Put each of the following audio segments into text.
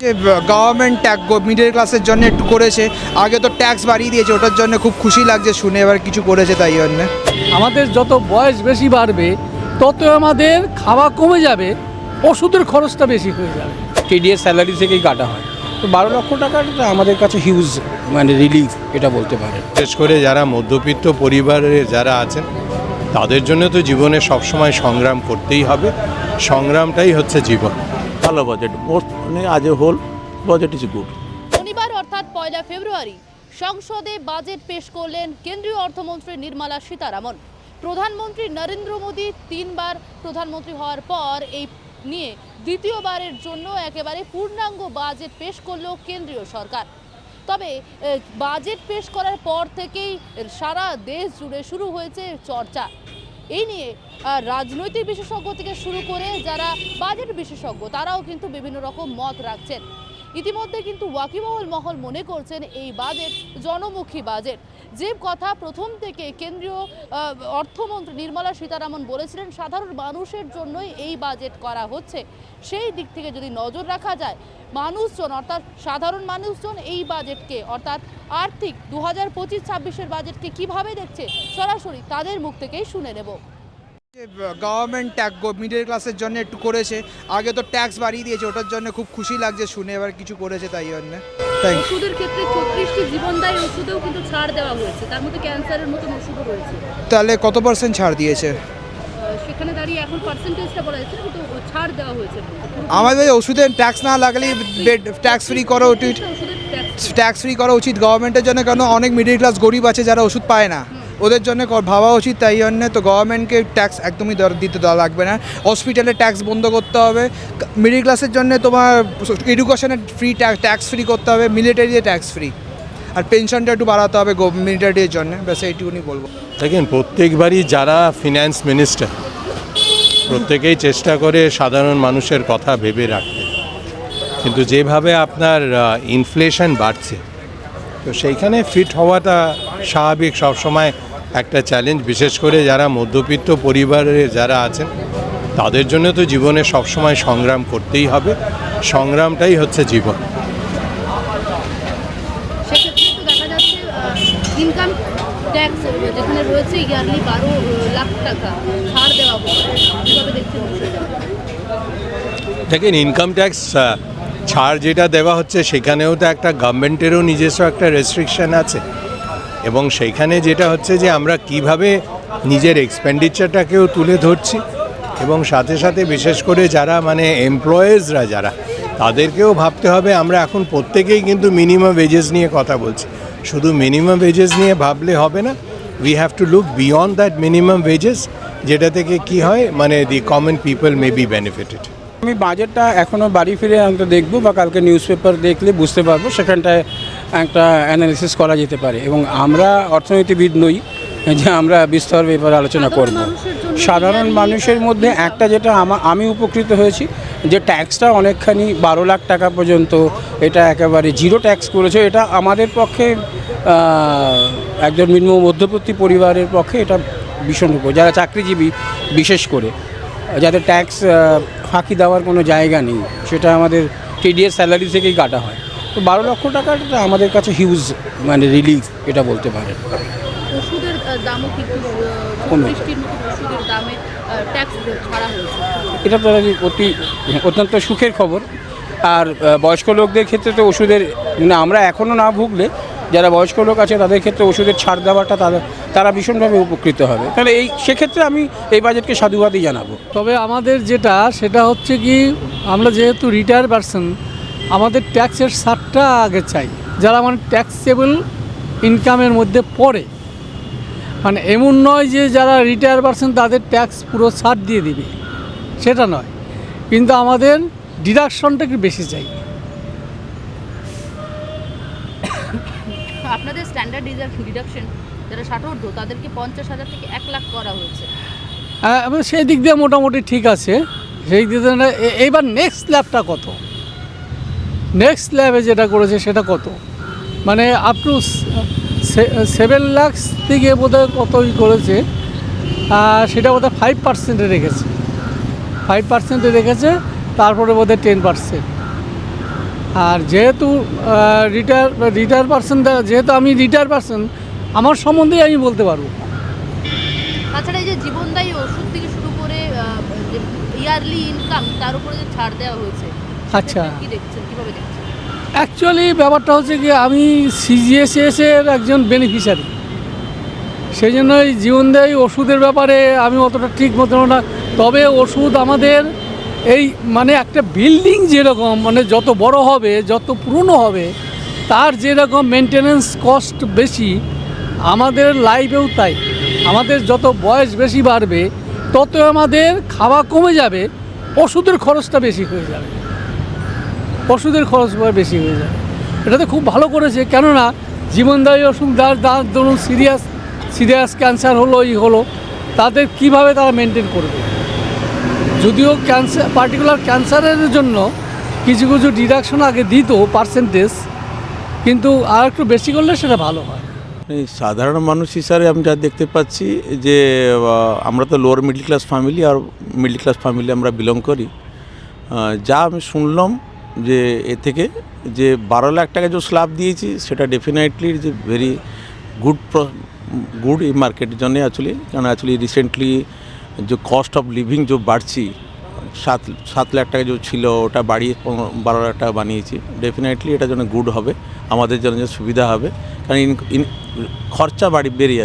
যে government middle ক্লাসের জন্য একটু করেছে, আগে তো ট্যাক্স বাড়িয়ে দিয়েছে, ওটার জন্য খুব খুশি লাগছে শুনে, এবার কিছু করেছে তাই জন্য। আমাদের যত বয়স বেশি বাড়বে তত আমাদের খাওয়া কমে যাবে, ওষুধের খরচটা বেশি হয়ে যাবে। টিডিএস স্যালারি থেকেই কাটা হয়, তো 12 লক্ষ টাকাটা আমাদের কাছে হিউজ রিলিফ এটা বলতে পারেন। বিশেষ করে যারা মধ্যবিত্ত পরিবারের যারা আছেন তাদের জন্য তো জীবনে সবসময় সংগ্রাম করতেই হবে, সংগ্রামটাই হচ্ছে জীবন। ভালো বাজেট, মোস্ট আজ a whole budget is good. শনিবার অর্থাৎ 1 ফেব্রুয়ারি সংসদে বাজেট পেশ করলেন কেন্দ্রীয় অর্থমন্ত্রী নির্মলা সীতারামন। প্রধানমন্ত্রী নরেন্দ্র মোদী 3বার প্রধানমন্ত্রী হওয়ার পর এই নিয়ে দ্বিতীয়বারের জন্য একেবারে পূর্ণাঙ্গ বাজেট পেশ করলো কেন্দ্রীয় সরকার। তবে বাজেট পেশ করার পর থেকেই সারা দেশ জুড়ে শুরু হয়েছে চর্চা। এই নিয়ে রাজনৈতিক বিশেষজ্ঞ থেকে শুরু করে যারা বাজেট বিশেষজ্ঞ তারাও কিন্তু বিভিন্ন রকম মত রাখছেন। ইতিমধ্যে কিন্তু ওয়াকিবহাল মহল মনে করছেন এই বাজেট জনমুখী বাজেট। যে কথা প্রথম থেকে কেন্দ্রীয় অর্থমন্ত্রী নির্মলা সীতারামন বলেছিলেন সাধারণ মানুষের জন্যই এই বাজেট করা হচ্ছে, সেই দিক থেকে যদি নজর রাখা যায় মানুষজন অর্থাৎ সাধারণ মানুষজন এই বাজেটকে অর্থাৎ আর্থিক 2025-26-এর বাজেটকে কিভাবে দেখছে সরাসরি তাদের মুখ থেকেই শুনে নেব। যে গভর্নমেন্ট মিডল ক্লাসের জন্য একটু করেছে, আগে তো ট্যাক্স বাড়িয়ে দিয়েছে, ওটার জন্য খুব খুশি লাগছে শুনে, এবার কিছু করেছে তাই জন্য। ওষুধের ক্ষেত্রে 34টি জীবনদায়ী ওষুধেও কিন্তু ছাড় দেওয়া হয়েছে, তার মধ্যে ক্যান্সারের মতন ওষুধও রয়েছে। তাহলে কত পার্সেন্ট ছাড় দিয়েছে? সেখানে দাঁড়িয়ে এখন পার্সেন্টেজটা বলা যাচ্ছে কিন্তু ছাড় দেওয়া হয়েছে। আমাদের ওষুধের ট্যাক্স না লাগলেই ট্যাক্স ফ্রি করা উচিত, ট্যাক্স ফ্রি করা উচিত গভর্নমেন্টের জন্য, কারণ অনেক মিডল ক্লাস গরিব আছে যারা ওষুধ পায় না, ওদের জন্য ভাবা উচিত। তাই জন্য তো গভর্নমেন্টকে ট্যাক্স একদমই দিতে দেওয়া লাগবে না, হসপিটালে ট্যাক্স বন্ধ করতে হবে, মিডল ক্লাসের জন্য তোমার এডুকেশনের ফ্রি ট্যাক্স ফ্রি করতে হবে, মিলিটারিতে ট্যাক্স ফ্রি, আর পেনশনটা একটু বাড়াতে হবে মিলিটারির জন্য, ব্যাস এইটুকুনি বলবো। দেখেন, প্রত্যেকবারই যারা ফিন্যান্স মিনিস্টার প্রত্যেকেই চেষ্টা করে সাধারণ মানুষের কথা ভেবে রাখতে, কিন্তু যেভাবে আপনার ইনফ্লেশন বাড়ছে তো সেইখানে ফিট হওয়াটা স্বাভাবিক, সবসময় একটা চ্যালেঞ্জ। বিশেষ করে যারা মধ্যবিত্ত পরিবারের যারা আছেন তাদের জন্য তো জীবনে সবসময় সংগ্রাম করতেই হবে, সংগ্রামটাই হচ্ছে জীবন। সেক্ষেত্রে তো দেখা যাচ্ছে ইনকাম ট্যাক্স যেখানে রয়েছে ইয়ারলি 12 লাখ টাকা ছাড় দেওয়া হচ্ছে, কীভাবে দেখছেন? দেখেন, ইনকাম ট্যাক্স ছাড় যেটা দেওয়া হচ্ছে সেখানেও তো একটা গভর্নমেন্টেরও নিজস্ব একটা রেস্ট্রিকশন আছে, এবং সেইখানে যেটা হচ্ছে যে আমরা কিভাবে নিজের এক্সপেন্ডিচারটাকেও তুলে ধরছি, এবং সাথে সাথে বিশেষ করে যারা এমপ্লয়েজরা যারা তাদেরকেও ভাবতে হবে। আমরা এখন প্রত্যেকেই কিন্তু মিনিমাম ওয়েজেস নিয়ে কথা বলছি, শুধু মিনিমাম ওয়েজেস নিয়ে ভাবলে হবে না, we have to look beyond that minimum wages, যেটা থেকে কি হয় the common people may be benefited. আমি বাজেটটা এখনও বাড়ি ফিরে আমি তো দেখবো, বা কালকে নিউজ পেপার দেখলে বুঝতে পারবো, সেখানটায় একটা অ্যানালিসিস করা যেতে পারে। এবং আমরা অর্থনীতিবিদ নই যে আমরা বিস্তর ব্যাপারে আলোচনা করব। সাধারণ মানুষের মধ্যে একটা যেটা আমি উপকৃত হয়েছি যে ট্যাক্সটা অনেকখানি 12 লাখ টাকা পর্যন্ত এটা একেবারে জিরো ট্যাক্স করেছে। এটা আমাদের পক্ষে একজন নিম্ন মধ্যবিত্ত পরিবারের পক্ষে এটা ভীষণ উপকার, যারা চাকরিজীবী বিশেষ করে, যাদের ট্যাক্স ফাঁকি দেওয়ার কোনো জায়গা নেই, সেটা আমাদের টিডিএস স্যালারি থেকেই কাটা হয়। তো 12 লক্ষ টাকাটা আমাদের কাছে হিউজ রিলিফ এটা বলতে পারেন। ওষুধের দামও কিন্তু ওষুধের দামে ট্যাক্স ছাড়া হয়েছে, এটা তো অত্যন্ত সুখের খবর। আর বয়স্ক লোকদের ক্ষেত্রে তো ওষুধের আমরা এখনও না ভুগলে যারা বয়স্ক লোক আছে তাদের ক্ষেত্রে ওষুধের ছাড় দেওয়াটা তারা ভীষণভাবে উপকৃত হবে। তাহলে সেক্ষেত্রে আমি এই বাজেটকে সাধুবাদই জানাবো। তবে আমাদের সেটা হচ্ছে কি, আমরা যেহেতু রিটায়ার পারসন, আমাদের ট্যাক্সের ছাড়টা আগে চাই, যারা ট্যাক্সেবল ইনকামের মধ্যে পড়ে। এমন নয় যে যারা রিটায়ার পারসন তাদের ট্যাক্স পুরো ছাড় দিয়ে দিবে, সেটা নয়, কিন্তু আমাদের ডিডাকশনটা একটু বেশি চাই। আপনাদের স্ট্যান্ডার্ড ডিডাকশন যারা 60 তাদেরকে 50,000 থেকে 1 লাখ করা হয়েছে। সেই দিক দিয়ে মোটামুটি ঠিক আছে, সেই দিক দিয়ে। এইবার নেক্সট ল্যাবটা কত, নেক্সট ল্যাবে যেটা করেছে সেটা কত, আপ টু 7 লাখ থেকে বোধহয় কতই করেছে, সেটা বোধহয় 5% রেখেছে, 5% রেখেছে, তারপরে বোধহয় 10%। আর যেহেতু রিটায়ার পার্সন, যেহেতু আমি রিটায়ার পার্সন, আমার সম্বন্ধেই আমি বলতে পারবো। তাছাড়া এই যে জীবনদায়ী ওষুধ থেকে শুরু করে ইয়ারলি ইনকাম তার উপরে যে ছাড় দেওয়া হয়েছে, আচ্ছা, কি দেখছেন, কিভাবে দেখছেন? অ্যাকচুয়ালি ব্যাপারটা হচ্ছে কি, আমি CGSS এর একজন বেনিফিশিয়ারি, সেই জন্য এই জীবনদায়ী ওষুধের ব্যাপারে আমি অতটা ঠিক মতো না। তবে ওষুধ আমাদের এই মানে একটা বিল্ডিং যেরকম মানে যত বড় হবে, যত পুরনো হবে, তার যেরকম মেনটেনেন্স কস্ট বেশি, আমাদের লাইফেও তাই। আমাদের যত বয়স বেশি বাড়বে, তত আমাদের খাওয়া কমে যাবে, ওষুধের খরচটা বেশি হয়ে যাবে, ওষুধের খরচ বেশি হয়ে যাবে। এটাতে খুব ভালো করেছে, কেননা জীবনদায়ী ওষুধ যার ধরুন সিরিয়াস ক্যান্সার হলো, হলো, তাদের কিভাবে তারা মেনটেন করবে। যদিও ক্যান্সার, পার্টিকুলার ক্যান্সারের জন্য কিছু কিছু ডিডাকশন আগে দিত পার্সেন্টেজ, কিন্তু আর একটু বেশি করলে সেটা ভালো হয়। এই সাধারণ মানুষ হিসাবে আমি যা দেখতে পাচ্ছি যে আমরা তো লোয়ার মিডল ক্লাস ফ্যামিলি, আর মিডল ক্লাস ফ্যামিলি আমরা বিলং করি। যা আমি শুনলাম যে এ থেকে যে 12 লাখ টাকা যে স্ল্যাব দিয়েছি, সেটা ডেফিনেটলি যে ভেরি গুড এই মার্কেটের জন্য অ্যাকচুয়ালি। কারণ অ্যাকচুয়ালি রিসেন্টলি যে কস্ট অফ লিভিং যে বাড়ছি, 7 লাখ টাকা যে ছিল ওটা বাড়িয়ে 12 লাখ টাকা বানিয়েছি। ডেফিনেটলি এটার জন্য গুড হবে, আমাদের জন্য যে সুবিধা হবে। কারণ খরচা বেড়ে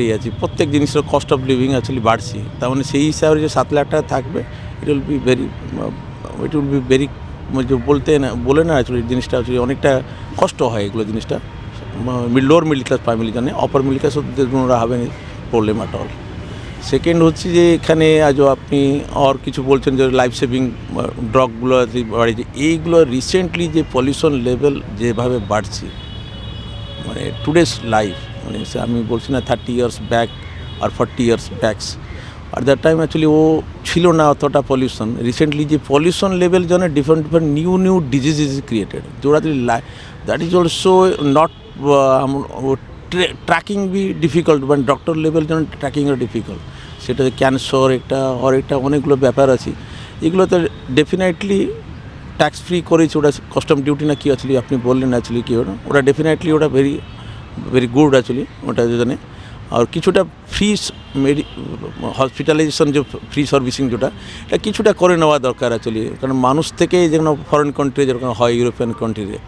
যাচ্ছে, প্রত্যেক জিনিসের কস্ট অফ লিভিং অ্যাকচুয়ালি বাড়ছে। তার মানে সেই হিসাবে যে 7 লাখ টাকা থাকবে, ইট উইল বি ভেরি বলে না অ্যাকচুয়ালি জিনিসটা অ্যাকচুয়ালি অনেকটা কষ্ট হয় এগুলো জিনিসটা লোয়ার মিডল ক্লাস ফ্যামিলির জন্য। অপার মিডল ক্লাসদের জন্য হবে না প্রবলেম অ্যাট অল। সেকেন্ড হচ্ছে যে এখানে আজও আপনি আর কিছু বলছেন যে লাইফ সেভিং ড্রাগগুলো বাড়িয়েছে, এইগুলো রিসেন্টলি যে পলিউশন লেভেল যেভাবে বাড়ছে, মানে টুডেস লাইফ, মানে আমি বলছি না 30 ইয়ার্স ব্যাক আর 40 ইয়ার্স ব্যাকস, আর দ্যাট টাইম অ্যাকচুয়ালি ও ছিল না অতটা পলিউশন। রিসেন্টলি যে পলিউশন লেভেল জন্য different new disease is created, যেটা that is also not tracking be difficult, মানে ডক্টর লেভেল জন্য ট্র্যাকিংটা ডিফিকাল্ট। সেটা ক্যান্সার একটা অনেকগুলো ব্যাপার আছে, এগুলোতে ডেফিনেটলি ট্যাক্স ফ্রি করেছে ওটা, কাস্টম ডিউটি না কি অ্যাকচুয়ালি আপনি বললেন অ্যাকচুয়ালি কি ওটা ডেফিনেটলি ওটা ভেরি গুড অ্যাকচুয়ালি ওটার জন্য। আর কিছুটা ফ্রি হসপিটালাইজেশন যে ফ্রি সার্ভিসিং যেটা, এটা কিছুটা করে নেওয়া দরকার অ্যাকচুয়ালি। কারণ মানুষ থেকে যেন ফরেন কান্ট্রি যেরকম হয়, ইউরোপিয়ান কান্ট্রিতে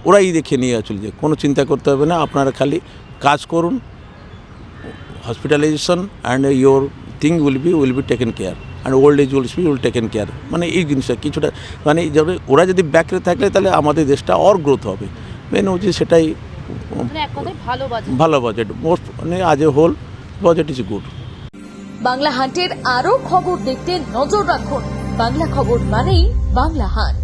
ওরাই দেখে নিয়ে অ্যাকচুয়ালি যে কোনো চিন্তা করতে হবে না, আপনারা খালি কাজ করুন, hospitalisation and your thing will be taken care, and old age will taken care. মানে এই জিনিসটা কিছুটা মানে ওরা যদি ব্যাকরে থাকলে তাহলে আমাদের দেশটা আর গ্রোথ হবে। মেন হচ্ছে সেটাই, ভালো বাজেট, মোস্ট মানে আজ a whole budget is good. Bangla হান্টের আরও খবর দেখতে নজর রাখুন। বাংলা খবর মানেই বাংলা হান্ট।